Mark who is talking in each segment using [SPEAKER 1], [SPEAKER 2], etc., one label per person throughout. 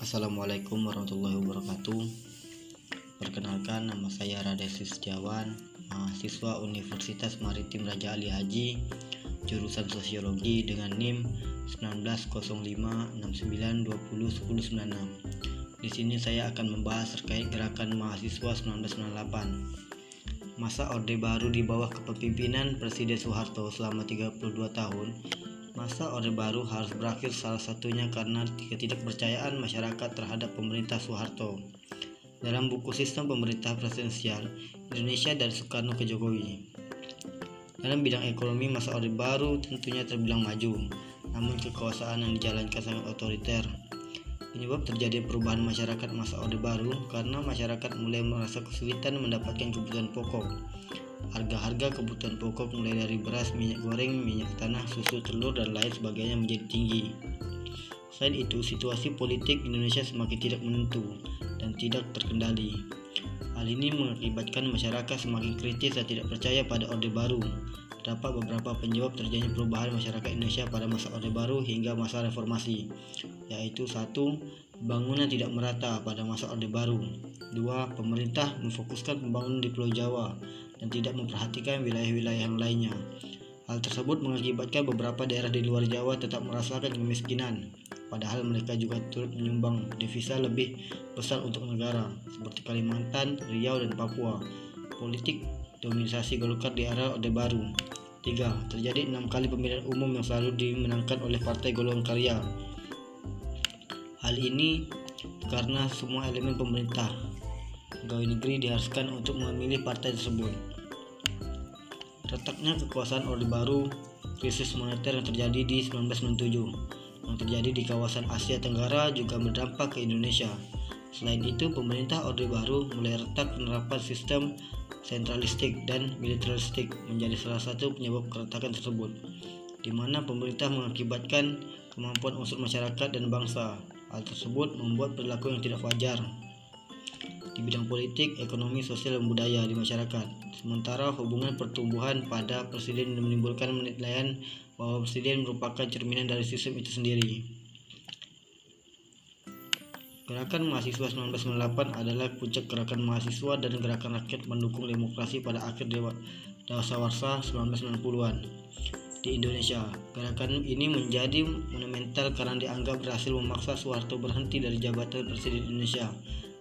[SPEAKER 1] Assalamualaikum warahmatullahi wabarakatuh. Perkenalkan, nama saya Radesi Setiawan, mahasiswa Universitas Maritim Raja Ali Haji, jurusan Sosiologi dengan NIM 190569201096. Di sini saya akan membahas terkait gerakan mahasiswa 1998. Masa Orde Baru di bawah kepemimpinan Presiden Soeharto selama 32 tahun. Masa Orde Baru harus berakhir, salah satunya karena ketidakpercayaan masyarakat terhadap pemerintah Soeharto. Dalam buku Sistem Pemerintah Presidensial Indonesia dari Soekarno ke Jokowi. Dalam bidang ekonomi, masa Orde Baru tentunya terbilang maju, namun kekuasaan yang dijalankan sangat otoriter. Penyebab terjadi perubahan masyarakat masa Orde Baru karena masyarakat mulai merasa kesulitan mendapatkan kebutuhan pokok. Harga-harga kebutuhan pokok mulai dari beras, minyak goreng, minyak tanah, susu, telur, dan lain sebagainya menjadi tinggi. Selain itu, situasi politik Indonesia semakin tidak menentu dan tidak terkendali. Hal ini mengakibatkan masyarakat semakin kritis dan tidak percaya pada Orde Baru. Terdapat beberapa penyebab terjadinya perubahan masyarakat Indonesia pada masa Orde Baru hingga masa reformasi, yaitu 1. Pembangunan tidak merata pada masa Orde Baru. 2. Pemerintah memfokuskan pembangunan di Pulau Jawa dan tidak memperhatikan wilayah-wilayah yang lainnya. Hal tersebut mengakibatkan beberapa daerah di luar Jawa tetap merasakan kemiskinan, padahal mereka juga turut menyumbang devisa lebih besar untuk negara, seperti Kalimantan, Riau, dan Papua. Politik dominasi Golkar di era Orde Baru. 3. Terjadi 6 kali pemilihan umum yang selalu dimenangkan oleh Partai Golongan Karya. Hal ini karena semua elemen pemerintah pegawai negeri diharuskan untuk memilih partai tersebut. Retaknya kekuasaan Orde Baru, krisis moneter yang terjadi di 1997 yang terjadi di kawasan Asia Tenggara juga berdampak ke Indonesia. Selain itu, pemerintah Orde Baru mulai retak penerapan sistem sentralistik dan militeristik menjadi salah satu penyebab keretakan tersebut, di mana pemerintah mengakibatkan kemampuan unsur masyarakat dan bangsa. Hal tersebut membuat perilaku yang tidak wajar di bidang politik, ekonomi, sosial, dan budaya di masyarakat. Sementara hubungan pertumbuhan pada presiden menimbulkan penilaian bahwa presiden merupakan cerminan dari sistem itu sendiri. Gerakan mahasiswa 1998 adalah puncak gerakan mahasiswa dan gerakan rakyat mendukung demokrasi pada akhir dasawarsa 1990-an di Indonesia. Gerakan ini menjadi monumental karena dianggap berhasil memaksa Soeharto berhenti dari jabatan Presiden Indonesia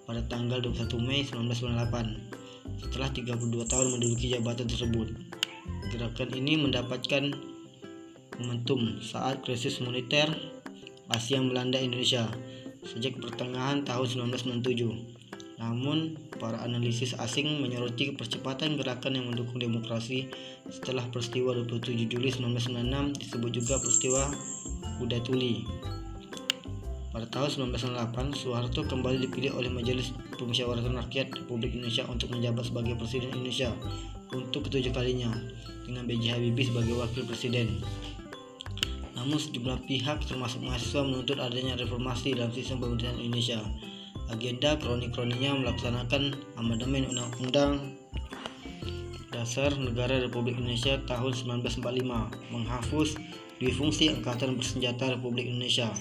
[SPEAKER 1] pada tanggal 21 Mei 1998 setelah 32 tahun menduduki jabatan tersebut. Gerakan ini mendapatkan momentum saat krisis moneter Asia melanda Indonesia sejak pertengahan tahun 1997. Namun, para analisis asing menyoroti percepatan gerakan yang mendukung demokrasi setelah peristiwa 27 Juli 1996, disebut juga peristiwa Kuda Tuli. Pada tahun 1998, Soeharto kembali dipilih oleh Majelis Pemusyawaratan Rakyat Republik Indonesia untuk menjabat sebagai Presiden Indonesia untuk ketujuh kalinya, dengan B.J. Habibie sebagai Wakil Presiden. Namun sejumlah pihak termasuk mahasiswa menuntut adanya reformasi dalam sistem pemerintahan Indonesia. Agenda kroni-kroninya melaksanakan amandemen Undang-Undang Dasar Negara Republik Indonesia tahun 1945, menghapus duifungsi Angkatan Bersenjata Republik Indonesia,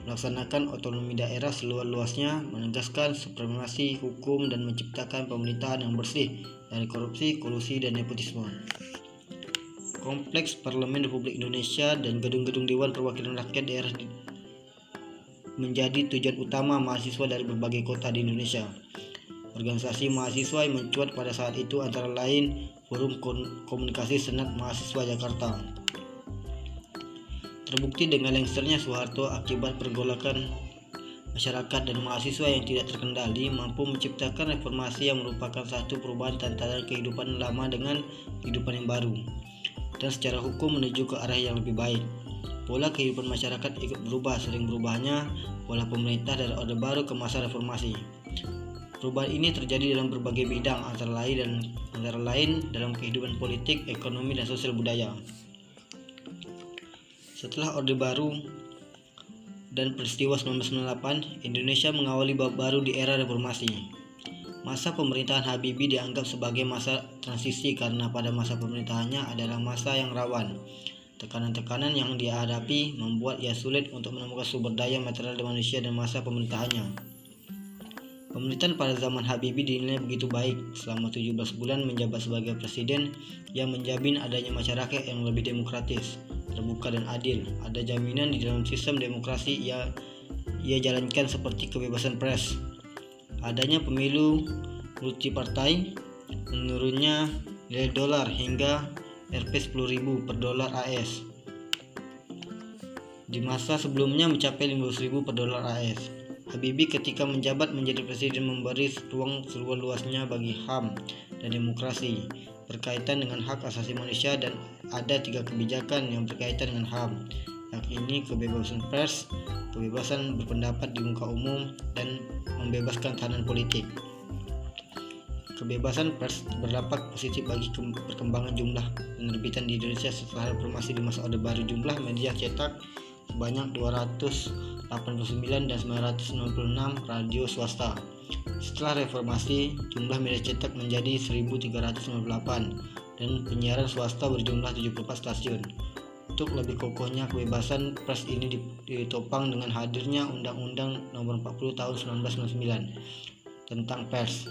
[SPEAKER 1] melaksanakan otonomi daerah seluas-luasnya, menegaskan supremasi hukum, dan menciptakan pemerintahan yang bersih dari korupsi, kolusi, dan nepotisme. Kompleks Parlemen Republik Indonesia dan gedung-gedung Dewan Perwakilan Rakyat Daerah menjadi tujuan utama mahasiswa dari berbagai kota di Indonesia. Organisasi mahasiswa yang mencuat pada saat itu antara lain Forum Komunikasi Senat Mahasiswa Jakarta. Terbukti dengan lengsernya Soeharto akibat pergolakan masyarakat dan mahasiswa yang tidak terkendali mampu menciptakan reformasi yang merupakan satu perubahan tantangan kehidupan lama dengan kehidupan yang baru, dan secara hukum menuju ke arah yang lebih baik. Pola kehidupan masyarakat ikut berubah, sering berubahnya pola pemerintah dari Orde Baru ke masa reformasi. Perubahan ini terjadi dalam berbagai bidang, antara lain dalam kehidupan politik, ekonomi, dan sosial budaya. Setelah Orde Baru dan peristiwa 1998, Indonesia mengawali bab baru di era reformasi. Masa pemerintahan Habibie dianggap sebagai masa transisi karena pada masa pemerintahannya adalah masa yang rawan Tekanan-tekanan yang dia hadapi membuat ia sulit untuk menemukan sumber daya material dan manusia dan masa pemerintahannya. Pemerintahan pada zaman Habibie dinilai begitu baik. Selama 17 bulan menjabat sebagai presiden, ia menjamin adanya masyarakat yang lebih demokratis, terbuka dan adil. Ada jaminan di dalam sistem demokrasi ia jalankan seperti kebebasan pers, adanya pemilu multipartai, menurunnya nilai dolar hingga Rp 10.000 per dolar AS. Di masa sebelumnya mencapai 15.000 per dolar AS. Habibie ketika menjabat menjadi presiden memberi ruang seluas-luasnya bagi HAM dan demokrasi berkaitan dengan hak asasi manusia, dan ada 3 kebijakan yang berkaitan dengan HAM, yakni kebebasan pers, kebebasan berpendapat di muka umum, dan membebaskan tahanan politik. Kebebasan pers berdampak positif bagi perkembangan jumlah penerbitan di Indonesia setelah reformasi. Di masa Orde Baru jumlah media cetak sebanyak 289 dan 996 radio swasta. Setelah reformasi, jumlah media cetak menjadi 1.398 dan penyiaran swasta berjumlah 74 stasiun. Untuk lebih kokohnya kebebasan pers ini ditopang dengan hadirnya Undang-Undang Nomor 40 Tahun 1999 tentang pers.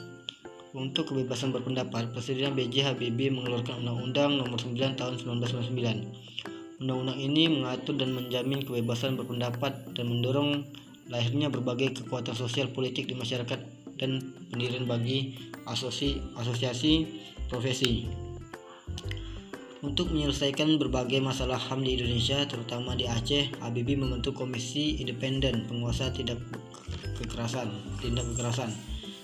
[SPEAKER 1] Untuk kebebasan berpendapat, Presiden B.J. Habibie mengeluarkan Undang-Undang Nomor 9 Tahun 1999. Undang-undang ini mengatur dan menjamin kebebasan berpendapat dan mendorong lahirnya berbagai kekuatan sosial politik di masyarakat dan pendirian bagi asosiasi profesi. Untuk menyelesaikan berbagai masalah HAM di Indonesia, terutama di Aceh, Habibie membentuk Komisi Independen Penguasa Tindak Kekerasan.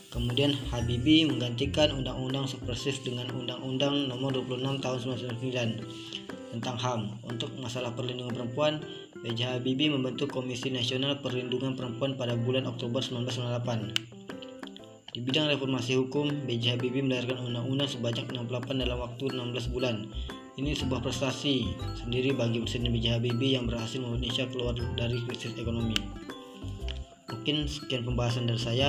[SPEAKER 1] Kemudian Habibie menggantikan Undang-Undang Subversif dengan Undang-Undang Nomor 26 Tahun 1999 tentang HAM. Untuk masalah perlindungan perempuan, B.J. Habibie membentuk Komisi Nasional Perlindungan Perempuan pada bulan Oktober 1998. Di bidang reformasi hukum, B.J. Habibie melahirkan undang-undang sebanyak 68 dalam waktu 16 bulan. Ini sebuah prestasi sendiri bagi Presiden B.J. Habibie yang berhasil membawa Indonesia keluar dari krisis ekonomi. Mungkin sekian pembahasan dari saya.